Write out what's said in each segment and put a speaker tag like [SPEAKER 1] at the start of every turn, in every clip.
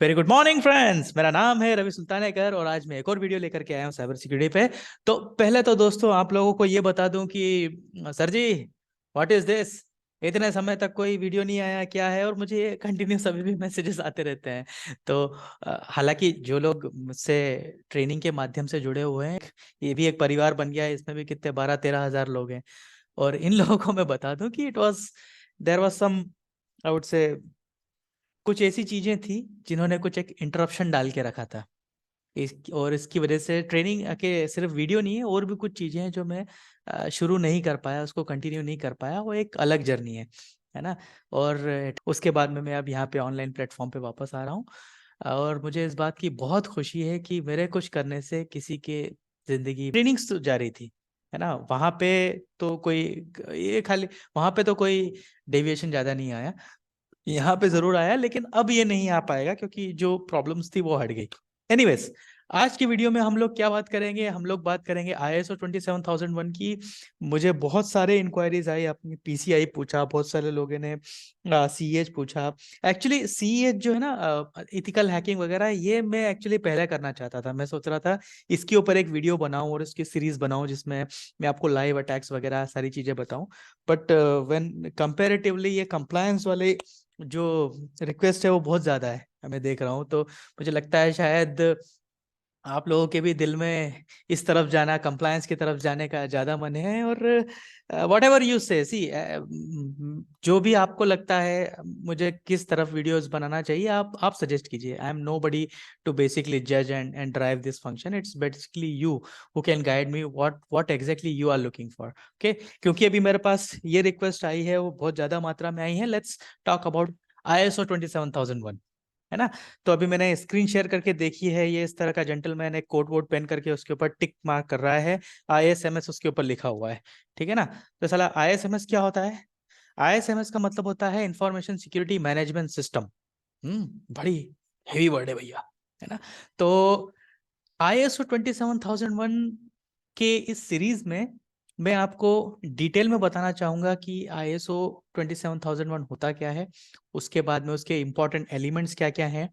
[SPEAKER 1] Very good morning friends. मेरा नाम है रवि सुल्तानेकर और आज मैं एक और वीडियो लेकर के आया हूँ साइबर सिक्योरिटी पे। तो पहले तो दोस्तों आप लोगों को ये बता दूं कि सर जी, व्हाट इज दिस। इतने समय तक कोई वीडियो नहीं आया, क्या है। और मुझे ये कंटिन्यूस अभी भी मैसेजेस आते रहते हैं। तो हालांकि जो लोग मुझसे ट्रेनिंग के माध्यम से जुड़े हुए हैं, ये भी एक परिवार बन गया है। इसमें भी कितने 12-13 हज़ार लोग हैं। और इन लोगों को मैं बता दूं कि there was some, I would say, कुछ ऐसी चीजें थी जिन्होंने कुछ एक इंटरप्शन डाल के रखा था। और इसकी वजह से ट्रेनिंग के सिर्फ वीडियो नहीं है, और भी कुछ चीजें हैं जो मैं शुरू नहीं कर पाया, उसको कंटिन्यू नहीं कर पाया। वो एक अलग जर्नी है ना। और उसके बाद में मैं अब यहाँ पे ऑनलाइन प्लेटफॉर्म पे वापस आ रहा हूँ। और मुझे इस बात की बहुत खुशी है कि मेरे कुछ करने से किसी के जिंदगी ट्रेनिंग्स तो जारी थी, है ना। वहाँ पे तो कोई ये खाली वहाँ पे तो कोई डेविएशन ज्यादा नहीं आया। यहाँ पे जरूर आया, लेकिन अब ये नहीं आ पाएगा क्योंकि जो प्रॉब्लम्स थी वो हट गई। एनीवेज, आज की वीडियो में हम लोग क्या बात करेंगे, हम लोग बात करेंगे ISO 27001 की। मुझे बहुत सारे इंक्वायरीज आई, अपनी PCI पूछा, बहुत सारे लोगों ने CEH पूछा। एक्चुअली CEH जो है ना, इथिकल हैकिंग वगैरह, ये मैं एक्चुअली पहले करना चाहता था। मैं सोच रहा था इसके ऊपर एक वीडियो बनाऊं और इसकी सीरीज बनाऊं जिसमें मैं आपको लाइव अटैक्स वगैरह सारी चीजें बताऊं। बट व्हेन कंपैरेटिवली ये कंप्लायंस वाले जो रिक्वेस्ट है वो बहुत ज्यादा है, मैं देख रहा हूँ। तो मुझे लगता है शायद आप लोगों के भी दिल में इस तरफ जाना, कंप्लायंस की तरफ जाने का ज्यादा मन है। और व्हाट एवर यू से सी, जो भी आपको लगता है मुझे किस तरफ वीडियोस बनाना चाहिए, आप सजेस्ट कीजिए। I am nobody to basically जज and drive this function. It's basically you who can guide me what exactly you are looking for. Okay, क्योंकि अभी मेरे पास ये रिक्वेस्ट आई है, वो बहुत ज्यादा मात्रा में आई है। लेट्स टॉक अबाउट ISO 27001, है ना। तो अभी मैंने स्क्रीन शेयर करके देखी है। ये इस तरह का जेंटलमैन एक कोट वोट पेन करके उसके ऊपर टिक मार्क कर रहा है, ISMS उसके ऊपर लिखा हुआ है, ठीक है ना। तो साला ISMS क्या होता है? ISMS का मतलब होता है इंफॉर्मेशन सिक्योरिटी मैनेजमेंट सिस्टम। बड़ी हेवी वर्ड है भैया, है ना। तो ISO 27001 के इस सीरीज में मैं आपको डिटेल में बताना चाहूंगा कि ISO 27001 होता क्या है, उसके बाद में उसके इंपॉर्टेंट एलिमेंट्स क्या क्या हैं,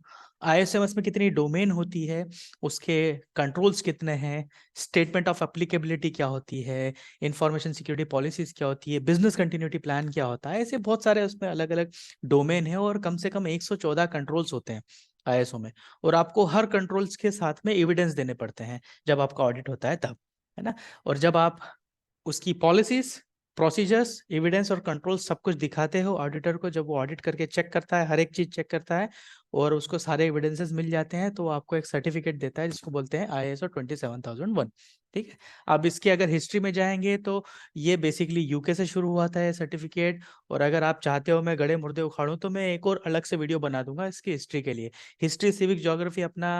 [SPEAKER 1] ISMS में कितनी डोमेन होती है, उसके कंट्रोल्स कितने हैं, स्टेटमेंट ऑफ एप्लीकेबिलिटी क्या होती है, इंफॉर्मेशन सिक्योरिटी पॉलिसीज क्या होती है, बिजनेस कंटिन्यूटी प्लान क्या होता है। ऐसे बहुत सारे उसमें अलग अलग डोमेन है और कम से कम 114 कंट्रोल्स होते हैं ISO में। और आपको हर कंट्रोल्स के साथ में एविडेंस देने पड़ते हैं जब आपका ऑडिट होता है तब, है ना। और जब आप उसकी पॉलिसीज, प्रोसीजर्स, एविडेंस और कंट्रोल सब कुछ दिखाते हो ऑडिटर को, जब वो ऑडिट करके चेक करता है, हर एक चीज चेक करता है और उसको सारे एविडेंसेस मिल जाते हैं, तो वो आपको एक सर्टिफिकेट देता है जिसको बोलते हैं ISO 27001। ठीक है। अब इसकी अगर हिस्ट्री में जाएंगे तो ये बेसिकली UK से शुरू हुआ था ये सर्टिफिकेट। और अगर आप चाहते हो मैं गड़े मुर्दे उखाड़ूं तो मैं एक और अलग से वीडियो बना दूंगा इसकी हिस्ट्री के लिए। हिस्ट्री, सिविक, ज्योग्राफी अपना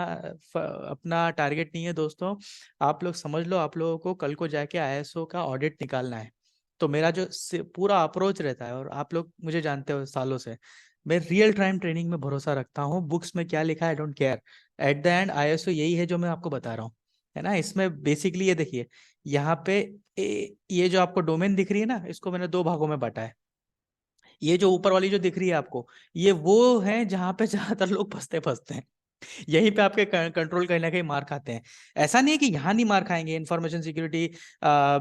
[SPEAKER 1] अपना टारगेट नहीं है दोस्तों। आप लोग समझ लो, आप लोगों को कल को जाके ISO का ऑडिट निकालना है। तो मेरा जो पूरा अप्रोच रहता है, और आप लोग मुझे जानते हो सालों से, मैं रियल टाइम ट्रेनिंग में भरोसा रखता हूँ। बुक्स में क्या लिखा है, I don't care. At the end ISO यही है जो मैं आपको बता रहा हूँ, है ना। इसमें बेसिकली ये देखिए, यहाँ पे ये जो आपको डोमेन दिख रही है ना, इसको मैंने दो भागों में बांटा है। ये जो ऊपर वाली जो दिख रही है आपको, ये वो है जहाँ पे ज्यादातर लोग फंसते फंसते हैं। यहीं पे आपके कंट्रोल कहीं ना कहीं मार खाते हैं। ऐसा नहीं है कि यहाँ नहीं मार खाएंगे, इंफॉर्मेशन सिक्योरिटी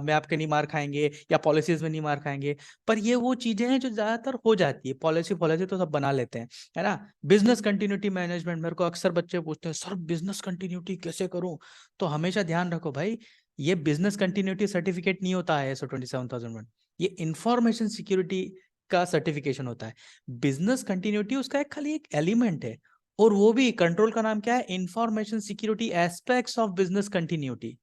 [SPEAKER 1] में आपके नहीं मार खाएंगे या पॉलिसीज में नहीं मार खाएंगे, पर ये वो चीजें हैं जो ज्यादातर हो जाती है। पॉलिसी पॉलिसी तो सब बना लेते हैं, है ना। बिजनेस कंटिन्यूटी मैनेजमेंट, मेरे को अक्सर बच्चे पूछते हैं सर बिजनेस कंटिन्यूटी कैसे करूं। तो हमेशा ध्यान रखो भाई, ये बिजनेस कंटिन्यूटी सर्टिफिकेट नहीं होता है ISO 27001। ये इंफॉर्मेशन सिक्योरिटी का सर्टिफिकेशन होता है। बिजनेस कंटिन्यूटी उसका एक खाली एक एलिमेंट है। और वो भी कंट्रोल का नाम क्या है, information security aspects of business continuity.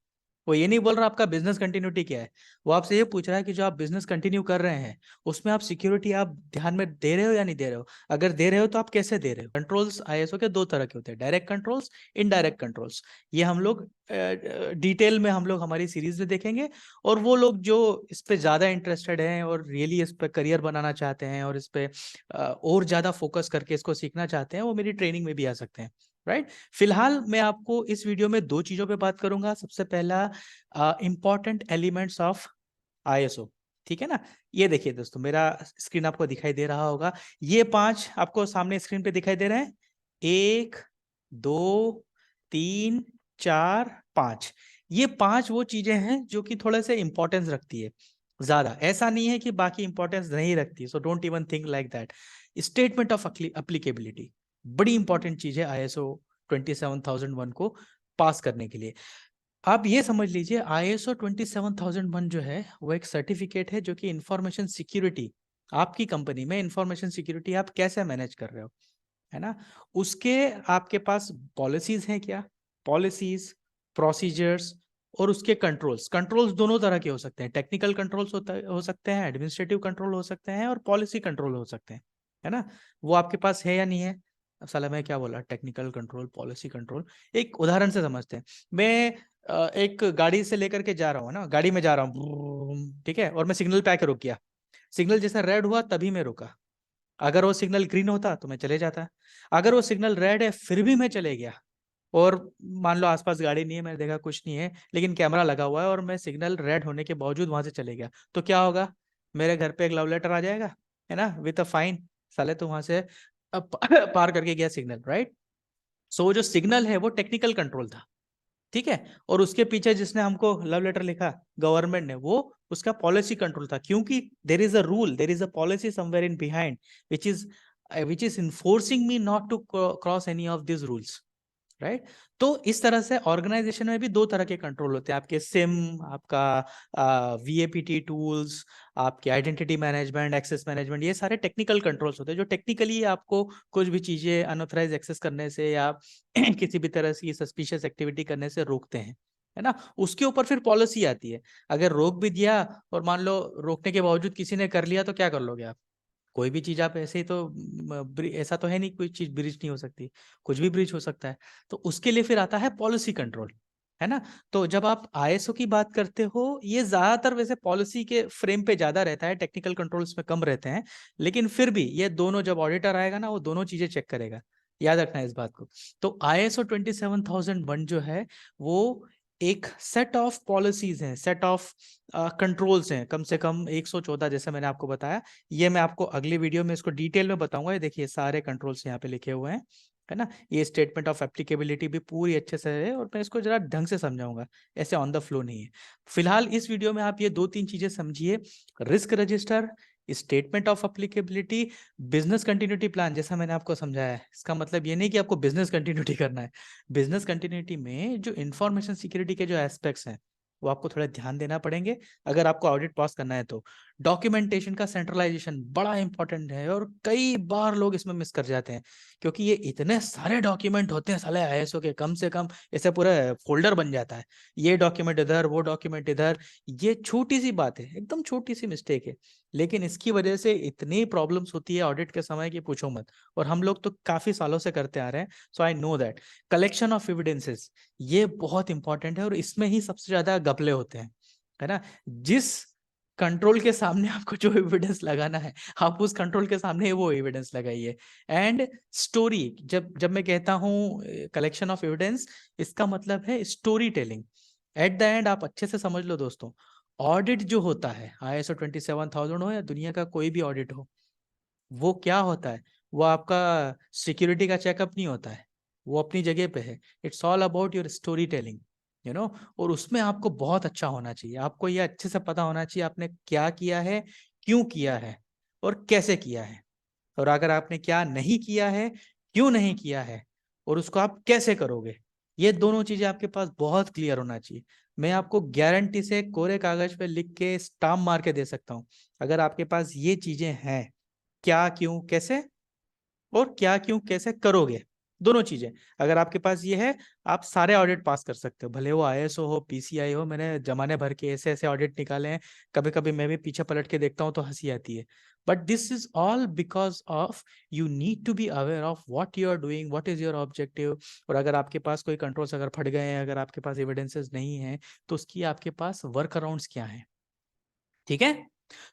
[SPEAKER 1] वो ये नहीं बोल रहा आपका बिजनेस कंटिन्यूटी क्या है, वो आपसे ये पूछ रहा है कि जो आप बिजनेस कंटिन्यू कर रहे हैं उसमें आप सिक्योरिटी आप ध्यान में दे रहे हो या नहीं दे रहे हो। अगर दे रहे हो तो आप कैसे दे रहे हो। कंट्रोल्स ISO के दो तरह के होते हैं, डायरेक्ट कंट्रोल्स, इनडायरेक्ट कंट्रोल्स। ये हम लोग डिटेल में हम लोग हमारी सीरीज में देखेंगे। और वो लोग जो इस पे ज्यादा इंटरेस्टेड हैं और रियली इस पे करियर बनाना चाहते हैं और इस पे और ज्यादा फोकस करके इसको सीखना चाहते हैं, वो मेरी ट्रेनिंग में भी आ सकते हैं, राइट। फिलहाल मैं आपको इस वीडियो में दो चीजों पे बात करूंगा। सबसे पहला, इंपॉर्टेंट एलिमेंट्स ऑफ ISO, ठीक है ना। ये देखिए दोस्तों, मेरा स्क्रीन आपको दिखाई दे रहा होगा। ये 5 आपको सामने स्क्रीन पे दिखाई दे रहे हैं। 1 2, 3, 4, 5। ये 5 वो चीजें हैं जो कि थोड़े से इंपॉर्टेंस रखती है ज्यादा। ऐसा नहीं है कि बाकी इंपॉर्टेंस नहीं रखती, so don't even think like that. Statement of applicability बड़ी इंपॉर्टेंट चीज है ISO 27001 को पास करने के लिए। आप ये समझ लीजिए ISO 27001 जो है वो एक सर्टिफिकेट है जो कि इंफॉर्मेशन सिक्योरिटी, आपकी कंपनी में इंफॉर्मेशन सिक्योरिटी आप कैसे मैनेज कर रहे हो, है ना, उसके आपके पास पॉलिसीज हैं क्या, पॉलिसीज, प्रोसीजर्स और उसके कंट्रोल्स। कंट्रोल्स दोनों तरह के हो सकते हैं, टेक्निकल कंट्रोल्स हो सकते हैं, एडमिनिस्ट्रेटिव कंट्रोल हो सकते हैं और पॉलिसी कंट्रोल हो सकते हैं, है ना। वो आपके पास है या नहीं है। अब साला मैं क्या बोला, टेक्निकल कंट्रोल, पॉलिसी कंट्रोल। एक उदाहरण से समझते हैं। मैं एक गाड़ी से लेकर के जा रहा हूँ ना, गाड़ी में जा रहा हूँ, ठीक है, और मैं सिग्नल पे आके रुक गया। सिग्नल जैसा रेड हुआ तभी मैं रुका। अगर वो सिग्नल ग्रीन होता तो मैं चले जाता। अगर वो सिग्नल रेड है फिर भी मैं चले गया, और मान लो आसपास गाड़ी नहीं है, मैंने देखा कुछ नहीं है, लेकिन कैमरा लगा हुआ है और मैं सिग्नल रेड होने के बावजूद वहां से चले गया, तो क्या होगा, मेरे घर पे एक लव लेटर आ जाएगा, है ना, विद अ फाइन। साले तो वहां से पार करके गया सिग्नल, राइट। सो वो जो सिग्नल है वो टेक्निकल कंट्रोल था, ठीक है। और उसके पीछे जिसने हमको लव लेटर लिखा, गवर्नमेंट ने, वो उसका पॉलिसी कंट्रोल था, क्योंकि there is a rule, there is a policy somewhere in behind which is enforcing me not to cross any of this rules, right. तो इस तरह से ऑर्गेनाइजेशन में भी दो तरह के कंट्रोल होते हैं, आपके सिम, आपका VAPT टूल्स, आपके आइडेंटिटी मैनेजमेंट, एक्सेस मैनेजमेंट, ये सारे टेक्निकल कंट्रोल्स होते हैं जो टेक्निकली आपको कुछ भी चीजें अनऑथराइज एक्सेस करने से या किसी भी तरह की सस्पिशियस एक्टिविटी करने से रोकते हैं, है ना। उसके ऊपर फिर पॉलिसी आती है। अगर रोक भी दिया और मान लो रोकने के बावजूद किसी ने कर लिया तो क्या कर लोगे आप। कोई भी चीज आप ऐसे ही तो ऐसा तो है नहीं कोई चीज ब्रिज नहीं हो सकती, कुछ भी ब्रिज हो सकता है। तो उसके लिए फिर आता है पॉलिसी कंट्रोल, है ना। तो जब आप ISO की बात करते हो, ये ज्यादातर वैसे पॉलिसी के फ्रेम पे ज्यादा रहता है, टेक्निकल कंट्रोल्स में कम रहते हैं, लेकिन फिर भी ये दोनों, जब ऑडिटर आएगा ना वो दोनों चीजें चेक करेगा, याद रखना है इस बात को। तो ISO 27001 जो है वो एक सेट ऑफ पॉलिसीज हैं, सेट ऑफ कंट्रोल्स हैं, कम से कम 114 जैसे मैंने आपको बताया। ये मैं आपको अगली वीडियो में इसको डिटेल में बताऊंगा। ये देखिए सारे कंट्रोल्स यहाँ पे लिखे हुए हैं, है ना। ये स्टेटमेंट ऑफ एप्लीकेबिलिटी भी पूरी अच्छे से है और मैं इसको जरा ढंग से समझाऊंगा, ऐसे ऑन द फ्लो नहीं है। फिलहाल इस वीडियो में आप ये 2-3 चीजें समझिए, risk register, statement of applicability, business continuity plan. जैसा मैंने आपको समझाया है, इसका मतलब ये नहीं कि आपको बिजनेस कंटिन्यूटी करना है। बिजनेस कंटिन्यूटी में जो इंफॉर्मेशन सिक्योरिटी के जो एस्पेक्ट्स हैं वो आपको थोड़ा ध्यान देना पड़ेंगे अगर आपको ऑडिट पास करना है तो। डॉक्यूमेंटेशन का सेंट्रलाइजेशन बड़ा इंपॉर्टेंट है और कई बार लोग इसमें मिस कर जाते हैं, क्योंकि ये इतने सारे डॉक्यूमेंट होते हैं साले ISO के, कम से कम ऐसे पूरा फोल्डर बन जाता है, ये डॉक्यूमेंट इधर, वो डॉक्यूमेंट इधर। ये छोटी सी बात है, एकदम छोटी सी मिस्टेक है, लेकिन इसकी वजह से इतनी प्रॉब्लम्स होती है ऑडिट के समय की पूछो मत। और हम लोग तो काफी सालों से करते आ रहे हैं, so I know that. Collection of evidences, ये बहुत इंपॉर्टेंट है और इसमें ही सबसे ज्यादा घपले होते हैं, है ना। जिस कंट्रोल के सामने आपको जो एविडेंस लगाना है, आप उस कंट्रोल के सामने वो एविडेंस लगाइए। एंड स्टोरी, जब जब मैं कहता हूँ कलेक्शन ऑफ एविडेंस, इसका मतलब है story telling. At the end आप अच्छे से समझ लो दोस्तों, ऑडिट जो होता है ISO 27000 हो या दुनिया का कोई भी ऑडिट हो, वो क्या होता है, वो आपका सिक्योरिटी का चेकअप नहीं होता है, वो अपनी जगह पे है। It's all about your story telling, you know. और उसमें आपको बहुत अच्छा होना चाहिए, आपको ये अच्छे से पता होना चाहिए आपने क्या किया है, क्यों किया है और कैसे किया है। और अगर आपने क्या नहीं किया है, क्यों नहीं किया है और उसको आप कैसे करोगे, ये दोनों चीजें आपके पास बहुत क्लियर होना चाहिए। मैं आपको गारंटी से कोरे कागज पे लिख के स्टाम्प मार के दे सकता हूँ, अगर आपके पास ये चीजें हैं, क्या क्यों कैसे, और क्या क्यों कैसे करोगे, दोनों चीजें अगर आपके पास ये है, आप सारे ऑडिट पास कर सकते हो, भले वो ISO हो, PCI हो। मैंने जमाने भर के ऐसे ऐसे ऑडिट निकाले हैं, कभी कभी मैं भी पीछे पलट के देखता हूँ तो हंसी आती है। But this is all because of you need to be aware of what you are doing, what is your objective. और अगर आपके पास कोई कंट्रोल्स अगर फट गए हैं, अगर आपके पास एविडेंसेस नहीं है, तो उसकी आपके पास वर्क अराउंड्स क्या है, ठीक है।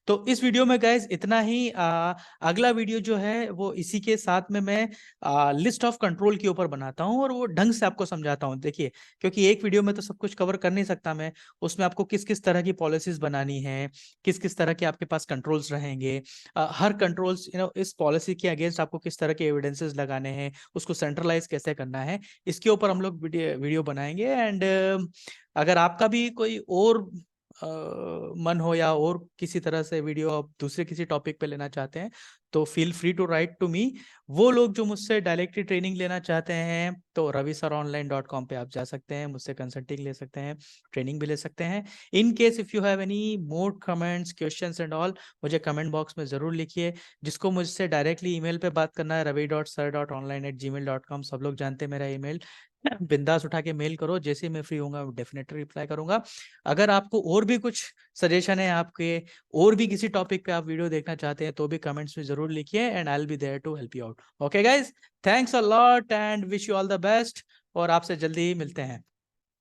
[SPEAKER 1] तो इस वीडियो में गाइज इतना ही। अगला वीडियो जो है वो इसी के साथ में मैं लिस्ट ऑफ कंट्रोल के ऊपर बनाता हूँ और वो ढंग से आपको समझाता हूँ। देखिए, क्योंकि एक वीडियो में तो सब कुछ कवर कर नहीं सकता मैं, उसमें आपको किस किस तरह की पॉलिसीज बनानी है, किस किस तरह के आपके पास कंट्रोल्स रहेंगे, हर कंट्रोल्स इस पॉलिसी के अगेंस्ट आपको किस तरह के एविडेंसेस लगाने हैं, उसको सेंट्रलाइज कैसे करना है, इसके ऊपर हम लोग वीडियो बनाएंगे। एंड अगर आपका भी कोई और मन हो या और किसी तरह से वीडियो आप दूसरे किसी टॉपिक पे लेना चाहते हैं, तो feel free to write to me. वो लोग जो मुझसे डायरेक्टली ट्रेनिंग लेना चाहते हैं तो ravisaronline.com पे आप जा सकते हैं, मुझसे कंसल्टिंग ले सकते हैं, ट्रेनिंग भी ले सकते हैं। In case if you have any more comments, questions and all, मुझे कमेंट बॉक्स में जरूर लिखिए। जिसको मुझसे डायरेक्टली ईमेल पे बात करना है ravi.sir.online@gmail.com, सब लोग जानते हैं मेरा ईमेल। बिंदास उठा के मेल करो, जैसे ही मैं फ्री होऊंगा डेफिनेटली रिप्लाई करूंगा। अगर आपको और भी कुछ सजेशन है आपके, और भी किसी टॉपिक पे आप वीडियो देखना चाहते हैं, तो भी कमेंट्स में जरूर लिखिए and I will be there to help you out. Okay guys, thanks a lot and wish you all the best, और आपसे जल्दी ही मिलते हैं।